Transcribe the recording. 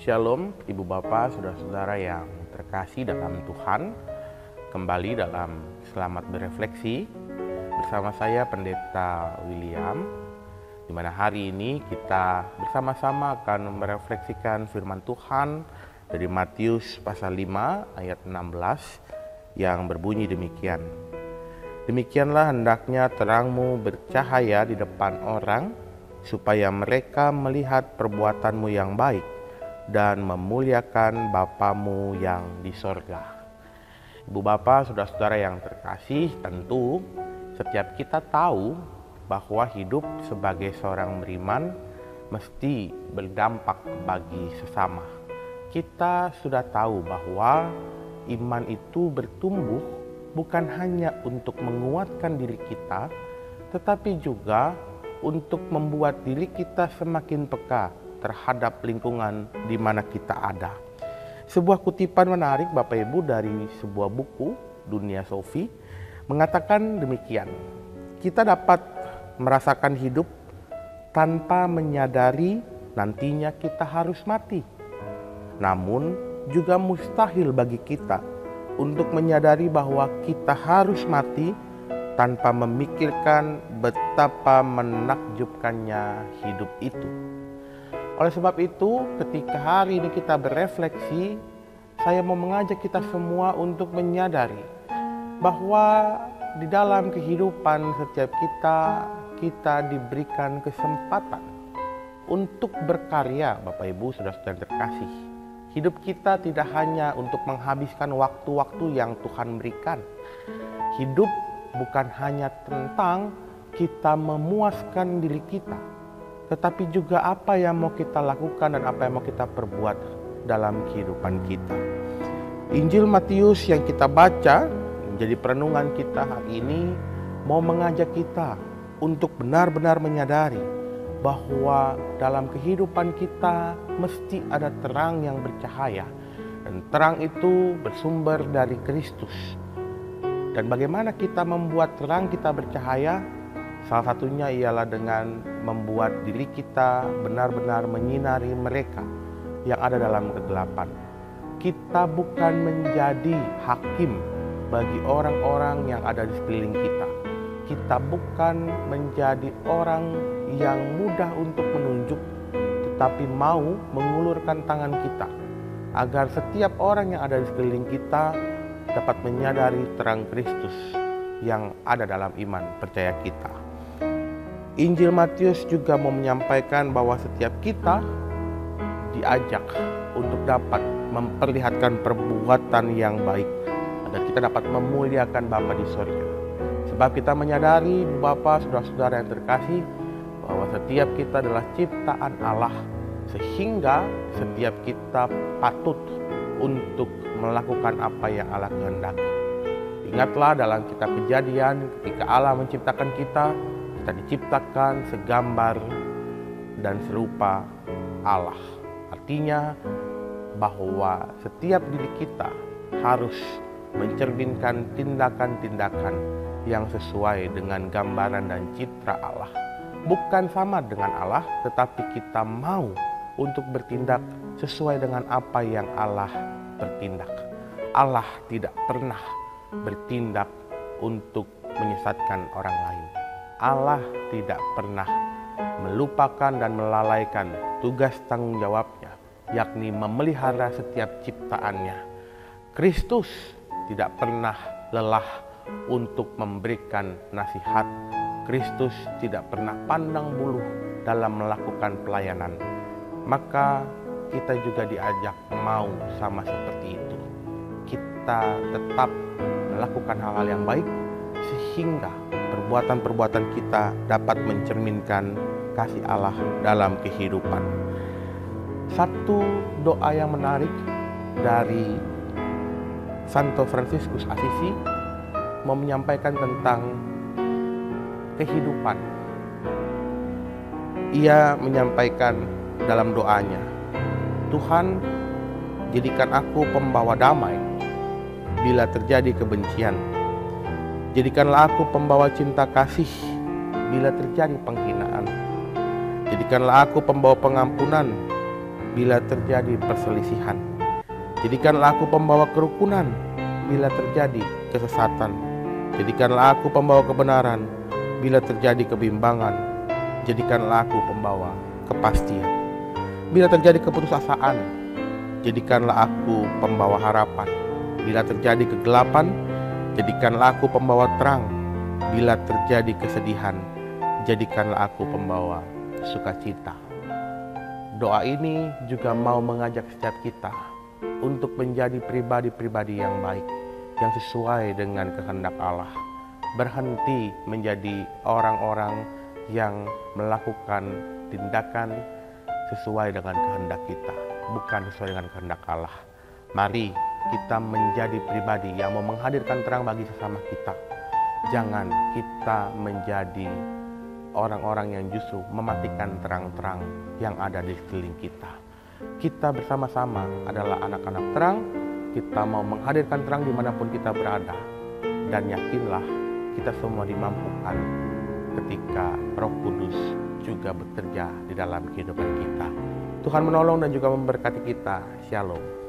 Shalom, Ibu Bapak, Saudara-saudara yang terkasih dalam Tuhan. Kembali dalam Selamat Berefleksi bersama saya Pendeta William, di mana hari ini kita bersama-sama akan merefleksikan firman Tuhan dari Matius pasal 5 ayat 16 yang berbunyi demikian. Demikianlah hendaknya terangmu bercahaya di depan orang, supaya mereka melihat perbuatanmu yang baik dan memuliakan Bapamu yang di sorga. Ibu Bapak, Saudara-saudara yang terkasih, tentu setiap kita tahu bahwa hidup sebagai seorang beriman mesti berdampak bagi sesama. Kita sudah tahu bahwa iman itu bertumbuh bukan hanya untuk menguatkan diri kita, tetapi juga untuk membuat diri kita semakin peka terhadap lingkungan di mana kita ada. Sebuah kutipan menarik Bapak Ibu dari sebuah buku, Dunia Sofi, mengatakan demikian. Kita dapat merasakan hidup tanpa menyadari nantinya kita harus mati. Namun juga mustahil bagi kita untuk menyadari bahwa kita harus mati tanpa memikirkan betapa menakjubkannya hidup itu. Oleh sebab itu, ketika hari ini kita berefleksi, saya mau mengajak kita semua untuk menyadari bahwa di dalam kehidupan setiap kita diberikan kesempatan untuk berkarya, Bapak Ibu, Saudara-saudara terkasih. Hidup kita tidak hanya untuk menghabiskan waktu-waktu yang Tuhan berikan. Hidup bukan hanya tentang kita memuaskan diri kita, tetapi juga apa yang mau kita lakukan dan apa yang mau kita perbuat dalam kehidupan kita. Injil Matius yang kita baca menjadi perenungan kita hari ini mau mengajak kita untuk benar-benar menyadari bahwa dalam kehidupan kita mesti ada terang yang bercahaya, dan terang itu bersumber dari Kristus. Dan bagaimana kita membuat terang kita bercahaya? Salah satunya ialah dengan membuat diri kita benar-benar menyinari mereka yang ada dalam kegelapan. Kita bukan menjadi hakim bagi orang-orang yang ada di sekeliling kita. Kita bukan menjadi orang yang mudah untuk menunjuk, tetapi mau mengulurkan tangan kita agar setiap orang yang ada di sekeliling kita dapat menyadari terang Kristus yang ada dalam iman percaya kita. Injil Matius juga mau menyampaikan bahwa setiap kita diajak untuk dapat memperlihatkan perbuatan yang baik agar kita dapat memuliakan Bapa di sorga. Sebab kita menyadari, Bapak, Saudara-saudara yang terkasih, bahwa setiap kita adalah ciptaan Allah, sehingga setiap kita patut untuk melakukan apa yang Allah kehendaki. Ingatlah dalam kitab Kejadian, ketika Allah menciptakan kita diciptakan segambar dan serupa Allah. Artinya bahwa setiap diri kita harus mencerminkan tindakan-tindakan yang sesuai dengan gambaran dan citra Allah. Bukan sama dengan Allah, tetapi kita mau untuk bertindak sesuai dengan apa yang Allah bertindak. Allah tidak pernah bertindak untuk menyesatkan orang lain. Allah tidak pernah melupakan dan melalaikan tugas tanggung jawabnya, yakni memelihara setiap ciptaannya. Kristus tidak pernah lelah untuk memberikan nasihat. Kristus tidak pernah pandang bulu dalam melakukan pelayanan. Maka kita juga diajak mau sama seperti itu. Kita tetap melakukan hal-hal yang baik sehingga perbuatan-perbuatan kita dapat mencerminkan kasih Allah dalam kehidupan. Satu doa yang menarik dari Santo Fransiskus Assisi mau menyampaikan tentang kehidupan. Ia menyampaikan dalam doanya, Tuhan, jadikan aku pembawa damai bila terjadi kebencian. Jadikanlah aku pembawa cinta kasih bila terjadi penghinaan. Jadikanlah aku pembawa pengampunan bila terjadi perselisihan. Jadikanlah aku pembawa kerukunan bila terjadi kesesatan. Jadikanlah aku pembawa kebenaran bila terjadi kebimbangan. Jadikanlah aku pembawa kepastian bila terjadi keputusasaan. Jadikanlah aku pembawa harapan bila terjadi kegelapan. Jadikanlah aku pembawa terang bila terjadi kesedihan. Jadikanlah aku pembawa sukacita. Doa ini juga mau mengajak setiap kita untuk menjadi pribadi-pribadi yang baik, yang sesuai dengan kehendak Allah. Berhenti menjadi orang-orang yang melakukan tindakan sesuai dengan kehendak kita, bukan sesuai dengan kehendak Allah. Mari kita menjadi pribadi yang mau menghadirkan terang bagi sesama kita. Jangan kita menjadi orang-orang yang justru mematikan terang-terang yang ada di sekeliling kita. Kita bersama-sama adalah anak-anak terang. Kita mau menghadirkan terang dimanapun kita berada. Dan yakinlah kita semua dimampukan ketika Roh Kudus juga bekerja di dalam kehidupan kita. Tuhan menolong dan juga memberkati kita. Shalom.